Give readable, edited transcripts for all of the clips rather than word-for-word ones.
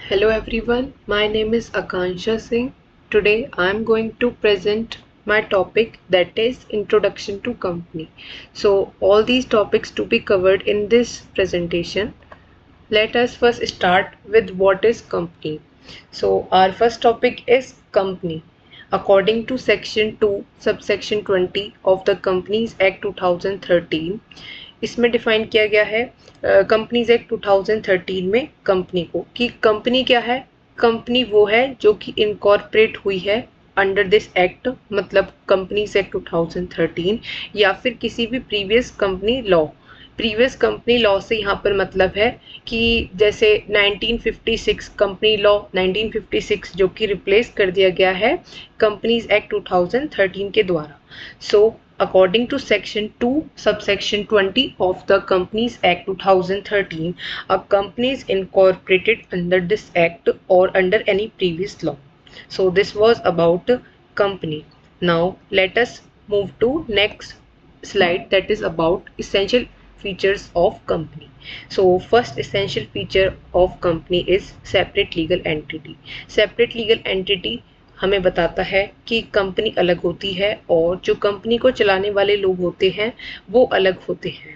Hello everyone, my name is Akansha Singh. Today I am going to present my topic, that is Introduction to Company. So all these topics to be covered in this presentation. Let us first start with what is company. So our first topic is company. According to section 2 subsection 20 of the Companies Act 2013, इसमें define किया गया है companies act 2013 में company को, कि company क्या है। Company वो है जो कि इनकॉर्पोरेट हुई है अंडर दिस एक्ट, मतलब कंपनीज एक्ट 2013 या फिर किसी भी previous company law. Previous company law से यहाँ पर मतलब है कि जैसे 1956 कंपनी लॉ 1956 जो कि रिप्लेस कर दिया गया है कंपनीज एक्ट 2013 के द्वारा। सो according to section 2 subsection 20 of the Companies Act 2013, a company is incorporated under this act or under any previous law. So this was about company. Now let us move to next slide, that is about essential features of company. So first essential feature of company is separate legal entity. Separate legal entity हमें बताता है कि company अलग होती है और जो company को चलाने वाले लोग होते हैं वो अलग होते हैं।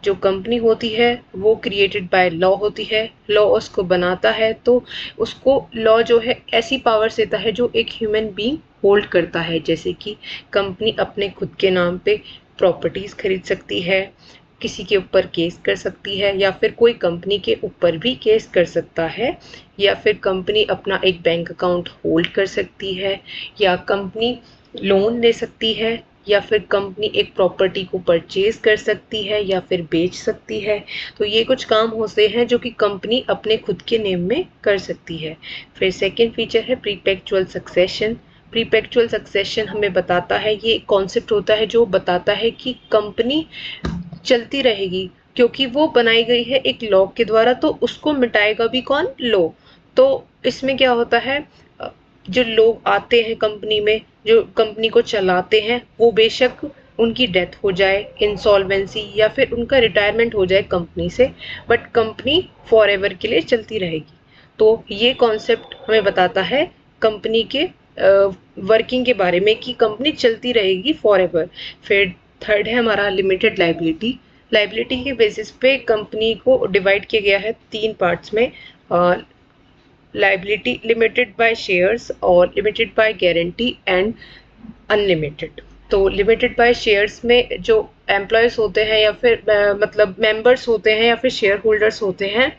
जो कंपनी होती है वो क्रिएटेड बाय लॉ होती है, लॉ उसको बनाता है, तो उसको लॉ जो है ऐसी पावर्स देता है जो एक ह्यूमन बीइंग होल्ड करता है। जैसे कि कंपनी अपने खुद के नाम पे प्रॉपर्टीज खरीद सकती है, किसी के ऊपर केस कर सकती है, या फिर कोई कंपनी के ऊपर भी केस कर सकता है, या फिर कंपनी अपना एक बैंक अकाउंट होल्ड कर सकती है, या कंपनी लोन ले सकती है, या फिर कंपनी एक प्रॉपर्टी को परचेज कर सकती है या फिर बेच सकती है। तो ये कुछ काम होते हैं जो कि कंपनी अपने खुद के नेम में कर सकती है। फिर सेकेंड फीचर है प्रीपेक्चुअल सक्सेशन। प्रीपेक्चुअल सक्सेशन हमें बताता है, ये कॉन्सेप्ट होता है जो बताता है कि कंपनी चलती रहेगी क्योंकि वो बनाई गई है एक लॉ के द्वारा, तो उसको मिटाएगा भी कौन? लॉ। तो इसमें क्या होता है, जो लोग आते हैं कंपनी में, जो कंपनी को चलाते हैं, वो बेशक उनकी डेथ हो जाए, इंसॉल्वेंसी या फिर उनका रिटायरमेंट हो जाए कंपनी से, बट कंपनी फॉर एवर के लिए चलती रहेगी। तो ये कॉन्सेप्ट हमें बताता है कंपनी के वर्किंग के बारे में कि कंपनी चलती रहेगी फॉर एवर। फिर थर्ड है हमारा लिमिटेड लाइबिलिटी। लाइबिलिटी के बेसिस पे कंपनी को डिवाइड किया गया है 3 पार्ट्स में, लाइबिलिटी लिमिटेड बाय शेयर्स और limited by guarantee and unlimited. तो लिमिटेड बाय शेयर्स में जो एम्प्लॉयज होते हैं या फिर मतलब मेंबर्स होते हैं या फिर शेयर होल्डर्स होते हैं,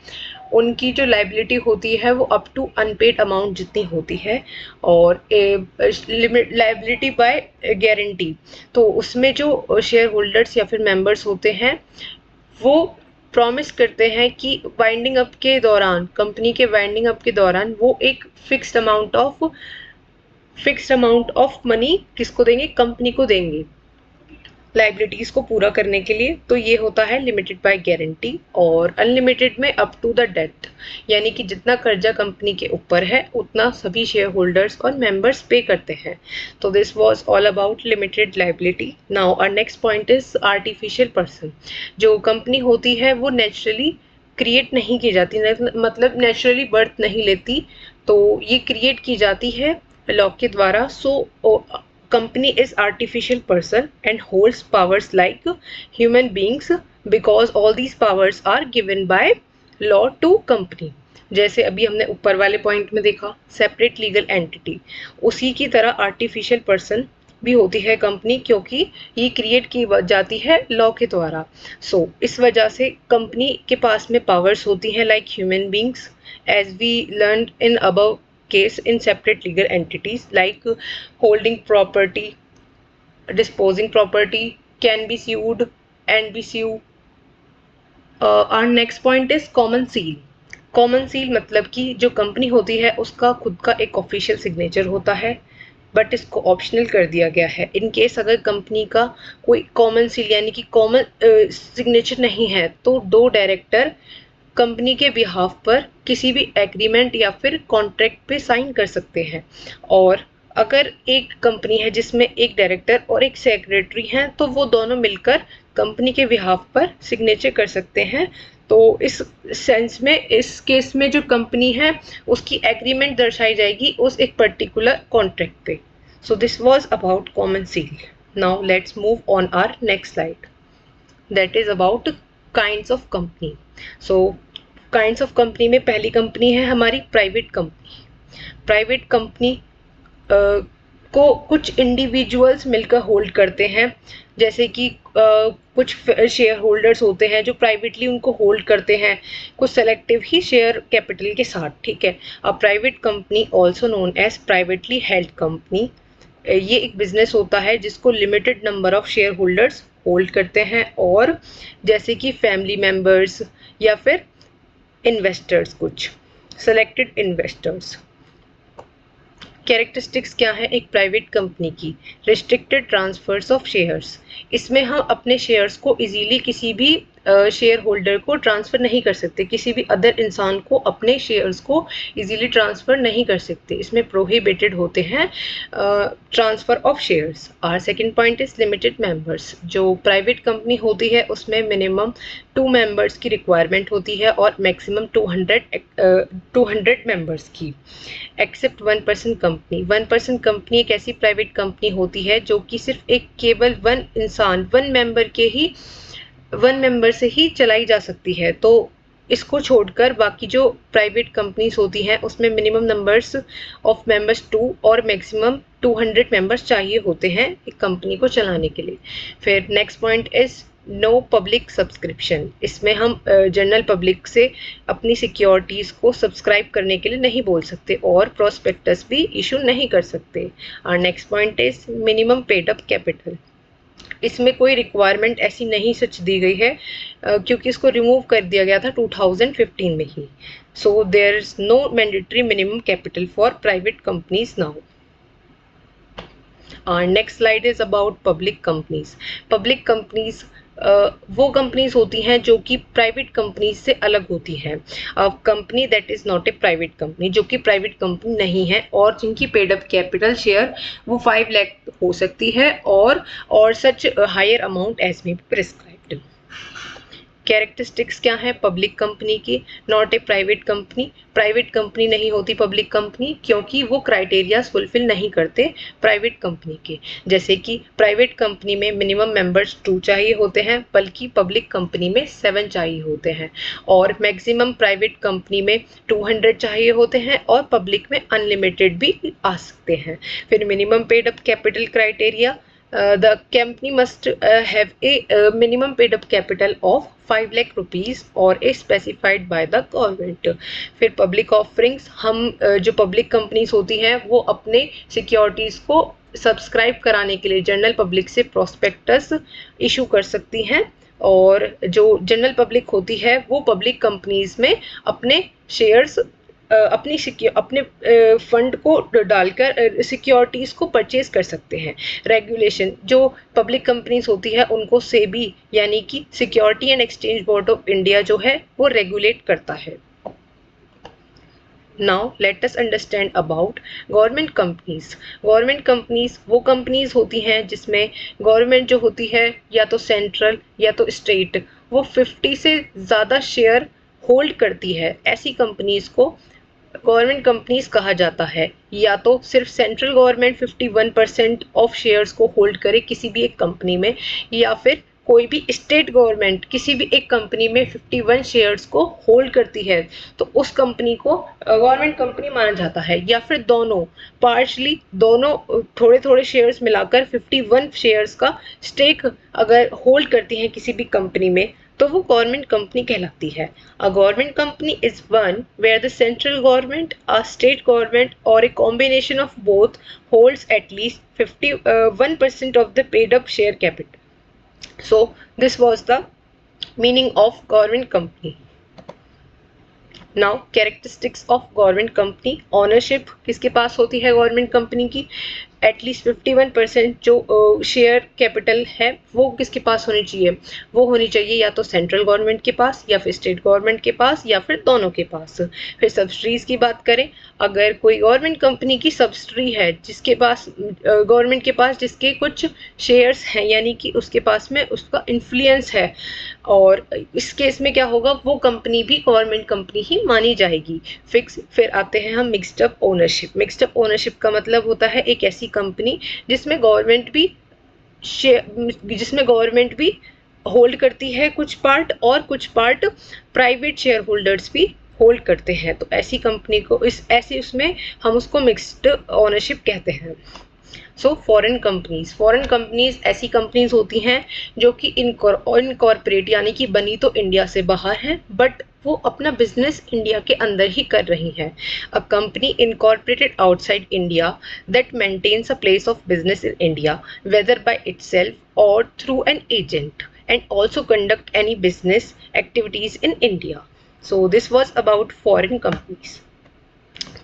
उनकी जो लाइबिलिटी होती है वो अप टू अनपेड अमाउंट जितनी होती है। और लिमिट लाइबिलिटी बाय गारंटी, तो उसमें जो शेयर होल्डर्स या फिर मेंबर्स होते हैं वो प्रॉमिस करते हैं कि वाइंडिंग अप के दौरान, कंपनी के वाइंडिंग अप के दौरान वो एक फिक्स्ड अमाउंट ऑफ मनी किसको देंगे? कंपनी को देंगे लाइबिलिटीज को पूरा करने के लिए। तो ये होता है लिमिटेड बाय गारंटी। और अनलिमिटेड में अप टू द डेथ, यानी कि जितना कर्जा कंपनी के ऊपर है उतना सभी शेयर होल्डर्स और मेंबर्स पे करते हैं। तो this was all about limited liability. Now our next point is artificial person. जो कंपनी होती है वो नेचुरली क्रिएट नहीं की जाती, मतलब नेचुरली बर्थ नहीं लेती, तो ये क्रिएट की जाती है लॉ के द्वारा। सो company is artificial person and holds powers like human beings because all these powers are given by law to company। जैसे अभी हमने ऊपर वाले पॉइंट में देखा सेपरेट लीगल एंटिटी, उसी की तरह आर्टिफिशियल पर्सन भी होती है कंपनी, क्योंकि ये क्रिएट की जाती है लॉ के द्वारा। सो इस वजह से कंपनी के पास में पावर्स होती हैं like human beings, as we learn in above case in separate legal entities like holding property, disposing property, can be sued and be sued. Our next point is common seal. Common seal मतलब कि जो company होती है उसका खुद का एक official signature होता है, बट इसको ऑप्शनल कर दिया गया है। इन केस अगर कंपनी का कोई कॉमन सील यानी कि कॉमन सिग्नेचर नहीं है, तो 2 डायरेक्टर कंपनी के बिहाफ पर किसी भी एग्रीमेंट या फिर कॉन्ट्रैक्ट पे साइन कर सकते हैं। और अगर एक कंपनी है जिसमें एक डायरेक्टर और एक सेक्रेटरी हैं, तो वो दोनों मिलकर कंपनी के बिहाफ पर सिग्नेचर कर सकते हैं तो इस सेंस में, इस केस में जो कंपनी है उसकी एग्रीमेंट दर्शाई जाएगी उस एक पर्टिकुलर कॉन्ट्रैक्ट पे. So this was about common seal. Now let's move on our next slide, that is about kinds of company. So kinds of company में पहली कंपनी है हमारी प्राइवेट कंपनी. प्राइवेट कंपनी को कुछ इंडिविजुअल्स मिलकर hold करते हैं, जैसे कि कुछ शेयर होल्डर्स होते हैं जो प्राइवेटली उनको होल्ड करते हैं कुछ सेलेक्टिव ही शेयर कैपिटल के साथ. ठीक है. A private company also known as privately held company, ये एक बिजनेस होता है जिसको limited number of shareholders hold करते हैं, और जैसे कि फैमिली मेंबर्स या फिर इन्वेस्टर्स, कुछ सेलेक्टेड इन्वेस्टर्स. कैरेक्टरिस्टिक्स क्या है एक प्राइवेट कंपनी की? Restricted transfers of shares. इसमें हम अपने शेयर्स को इजीली किसी भी शेयर होल्डर को ट्रांसफ़र नहीं कर सकते, किसी भी अदर इंसान को अपने शेयर्स को इजीली ट्रांसफ़र नहीं कर सकते. इसमें प्रोहिबिटेड होते हैं transfer of shares. Our second point is limited members. जो प्राइवेट कंपनी होती है उसमें मिनिमम 2 मेंबर्स की रिक्वायरमेंट होती है और मैक्सिमम 200 मेंबर्स की. Except 1% company. 1% कंपनी एक ऐसी प्राइवेट कंपनी होती है जो कि सिर्फ एक केवल वन इंसान, वन मेंबर से ही चलाई जा सकती है. तो इसको छोड़कर बाकी जो प्राइवेट कंपनीज होती हैं उसमें मिनिमम नंबर्स ऑफ मेंबर्स 2 और मैक्सिमम 200 मेंबर्स चाहिए होते हैं एक कंपनी को चलाने के लिए. फिर next point is no public subscription. इसमें हम जनरल पब्लिक से अपनी सिक्योरिटीज़ को सब्सक्राइब करने के लिए नहीं बोल सकते और प्रोस्पेक्टस भी इशू नहीं कर सकते. और next point is minimum paid up capital. इसमें कोई रिक्वायरमेंट ऐसी नहीं सच दी गई है क्योंकि इसको रिमूव कर दिया गया था 2015 में ही. So there is no mandatory minimum capital for private companies now. Next slide is about public companies. Public companies वो कंपनीज होती हैं जो कि प्राइवेट कंपनीज से अलग होती हैं. Company that is not a private company, जो कि प्राइवेट कंपनी नहीं है और जिनकी पेड अप कैपिटल शेयर वो 5 लाख हो सकती है और such higher amount as may be prescribed. Characteristics क्या है पब्लिक कंपनी की? Not a private company. Private company नहीं होती पब्लिक कंपनी क्योंकि वो क्राइटेरियाज फुलफिल नहीं करते प्राइवेट कंपनी के. जैसे कि प्राइवेट कंपनी में मिनिमम मेंबर्स 2 चाहिए होते हैं, बल्कि पब्लिक कंपनी में 7 चाहिए होते हैं, और मैक्सिमम प्राइवेट कंपनी में 200 चाहिए होते हैं और पब्लिक में अनलिमिटेड भी आ सकते हैं. फिर minimum paid up capital criteria. The company must have a minimum paid up capital of 5 lakh rupees or is specified by the government. फिर पब्लिक ऑफरिंग्स. हम जो पब्लिक कंपनीज होती हैं वो अपने सिक्योरिटीज़ को सब्सक्राइब कराने के लिए जनरल पब्लिक से प्रोस्पेक्टस इशू कर सकती हैं, और जो जनरल पब्लिक होती है वो पब्लिक कंपनीज में अपने शेयर्स अपने फंड को डालकर सिक्योरिटीज़ को परचेज कर सकते हैं. रेगुलेशन. जो पब्लिक कंपनीज होती है उनको सेबी यानी कि security and exchange board of India जो है वो रेगुलेट करता है. Now let us understand about government companies. Government companies वो कंपनीज होती हैं जिसमें गवर्नमेंट जो होती है या तो सेंट्रल या तो स्टेट वो 50 से ज़्यादा शेयर होल्ड करती है. ऐसी कंपनीज को गवर्नमेंट कंपनीज कहा जाता है. या तो सिर्फ सेंट्रल गवर्नमेंट 51% ऑफ शेयर्स को होल्ड करे किसी भी एक कंपनी में, या फिर कोई भी स्टेट गवर्नमेंट किसी भी एक कंपनी में 51 शेयर्स को होल्ड करती है तो उस कंपनी को गवर्नमेंट कंपनी माना जाता है. या फिर दोनों पार्शली, दोनों थोड़े थोड़े शेयर्स मिलाकर 51 शेयर्स का स्टेक अगर होल्ड करती हैं किसी भी कंपनी में तो वो गवर्नमेंट कंपनी कहलाती है. A government company is one where the central government, a state government or a combination of both holds at least 51% of the paid up share capital. So this was the meaning of government company. Now characteristics of government company. Ownership किसके पास होती है government company की? At least 51% जो share capital है वो किसके पास होनी चाहिए, वो होनी चाहिए या तो सेंट्रल गवर्नमेंट के पास या फिर स्टेट गवर्नमेंट के पास या फिर दोनों के पास। फिर सब्सिडीज की बात करें, अगर कोई गवर्नमेंट कंपनी की सब्सिडी है जिसके पास गवर्नमेंट के पास जिसके कुछ शेयर्स हैं, यानी कि उसके पास में उसका इन्फ्लुएंस है, और इस केस में क्या होगा, वो कंपनी भी गवर्नमेंट कंपनी ही मानी जाएगी। फिर आते हैं हम mixed up ownership. Mixed up ownership का मतलब होता है एक ऐसी कंपनी जिसमें गवर्नमेंट भी होल्ड करती है कुछ पार्ट, और कुछ पार्ट प्राइवेट शेयर होल्डर्स भी होल्ड करते हैं। तो ऐसी कंपनी को उसमें हम उसको मिक्स्ड ओनरशिप कहते हैं। सो फॉरेन कंपनीज ऐसी कंपनीज होती हैं जो कि इनकॉर्पोरेट यानी कि बनी तो इंडिया से बाहर हैं, बट वो अपना बिजनेस इंडिया के अंदर ही कर रही हैं। A company incorporated outside India that maintains a place of business in India whether by itself और through an agent and also conduct any business activities in India. So this was about foreign companies.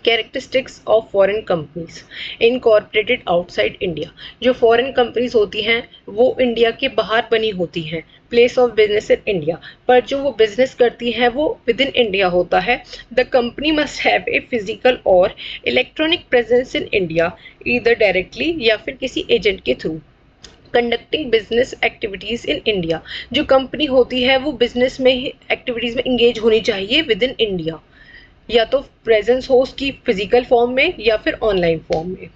Characteristics of foreign companies incorporated outside India. जो foreign companies होती हैं वो India के बाहर बनी होती हैं, place of business in India, पर जो वो बिजनेस करती हैं वो विद इन इंडिया होता है। The company must have a physical और electronic presence in India, either directly या फिर किसी एजेंट के through. Conducting business activities in India, जो कंपनी होती है वो बिजनेस में एक्टिविटीज में इंगेज होनी चाहिए विद इन इंडिया, या तो प्रेजेंस हो उसकी फिजिकल फॉर्म में या फिर ऑनलाइन फॉर्म में।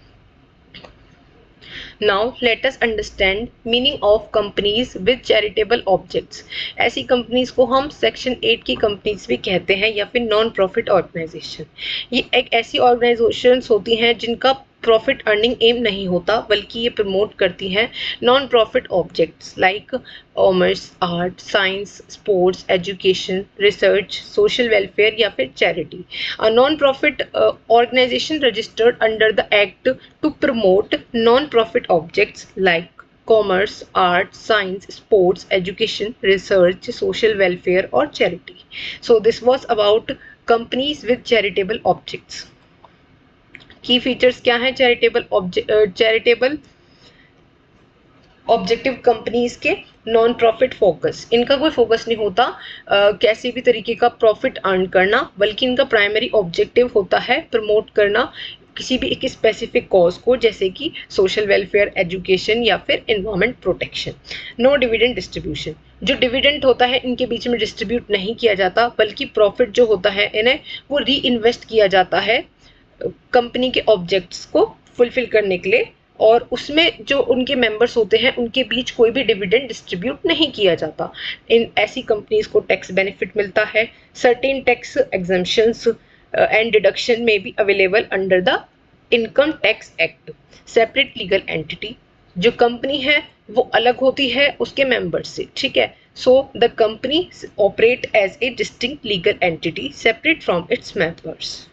Now let us understand meaning of companies with charitable objects. ऐसी कंपनीज को हम सेक्शन 8 की कंपनीज भी कहते हैं या फिर नॉन प्रॉफिट ऑर्गेनाइजेशन। ये एक ऐसी ऑर्गेनाइजेशन होती हैं जिनका प्रॉफिट अर्निंग एम नहीं होता, बल्कि ये प्रमोट करती हैं non profit objects like commerce, art, science, sports, education, research, social welfare या फिर charity. A non profit organisation registered under the act to promote non profit objects like commerce, art, science, sports, education, research, social welfare और charity. So this was about companies with charitable objects. Key features क्या है charitable objective companies के? Non profit focus, इनका कोई focus नहीं होता कैसे भी तरीके का प्रॉफिट अर्न करना, बल्कि इनका प्राइमरी ऑब्जेक्टिव होता है प्रमोट करना किसी भी एक स्पेसिफिक कॉज को, जैसे कि सोशल वेलफेयर, एजुकेशन या फिर environment protection. No dividend distribution, जो डिविडेंड होता है इनके बीच में डिस्ट्रीब्यूट नहीं किया जाता, बल्कि प्रॉफिट जो होता है इन्हें वो री इन्वेस्ट किया जाता है कंपनी के ऑब्जेक्ट्स को फुलफिल करने के लिए, और उसमें जो उनके मेंबर्स होते हैं उनके बीच कोई भी डिविडेंड डिस्ट्रीब्यूट नहीं किया जाता। इन ऐसी कंपनीज को टैक्स बेनिफिट मिलता है। Certain tax exemptions and deduction may be available under the income tax act. Separate legal entity, जो कंपनी है वो अलग होती है उसके मेंबर्स से, ठीक है। So the company operate as a distinct legal entity separate from its members.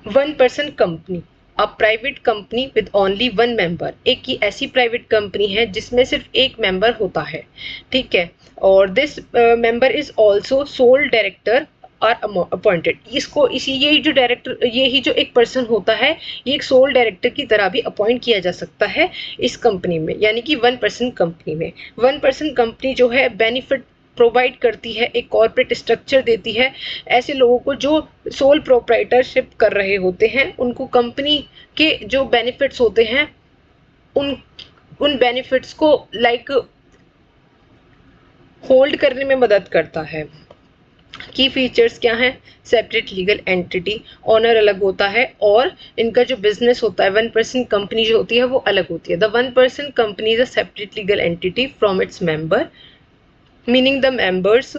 One person company, a private company with only one member, एक ही ऐसी प्राइवेट कंपनी है जिसमें सिर्फ एक मेंबर होता है, ठीक है। और this member is also sole director are appointed. इसको यही जो डायरेक्टर, यही जो एक पर्सन होता है ये एक सोल डायरेक्टर की तरह भी अपॉइंट किया जा सकता है इस कंपनी में, यानी कि वन पर्सन कंपनी में। वन पर्सन कंपनी जो है बेनिफिट प्रोवाइड करती है, एक कॉर्पोरेट स्ट्रक्चर देती है ऐसे लोगों को जो सोल प्रोप्राइटरशिप कर रहे होते हैं। उनको कंपनी के जो बेनिफिट्स होते हैं उन बेनिफिट्स को होल्ड करने में मदद करता है। की फीचर्स क्या हैं? सेपरेट लीगल एंटिटी, ऑनर अलग होता है, और इनका जो बिजनेस होता है, वन पर्सन कंपनी जो होती है वो अलग होती है। The one person company is a separate legal entity from its member, meaning the members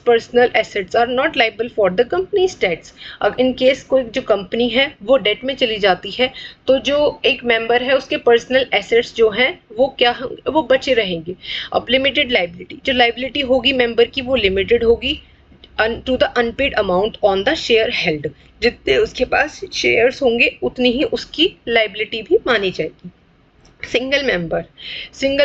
personal assets are not liable for the company's debts। अब इन केस कोई जो कंपनी है वो डेट में चली जाती है तो जो एक मेंबर है उसके पर्सनल एसेट्स जो हैं वो क्या होंगे, वो बचे रहेंगे। अब लिमिटेड लाइबिलिटी, जो लाइबिलिटी होगी मेंबर की वो लिमिटेड होगी to the unpaid amount on the share held, जितने उसके पास शेयर्स होंगे उतनी ही उसकी लाइबिलिटी भी मानी जाएगी। single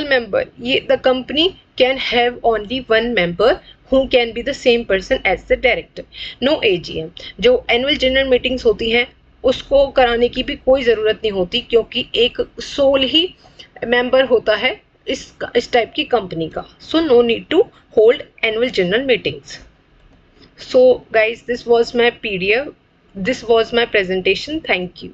member ये the company can have only one member who can be the same person as the director। no AGM, जो एनुअल जनरल मीटिंग्स होती हैं उसको कराने की भी कोई ज़रूरत नहीं होती, क्योंकि एक सोल ही मेंबर होता है इस टाइप की कंपनी का. So no need to hold annual general meetings. So guys, this was my PDF. This was my presentation. Thank you.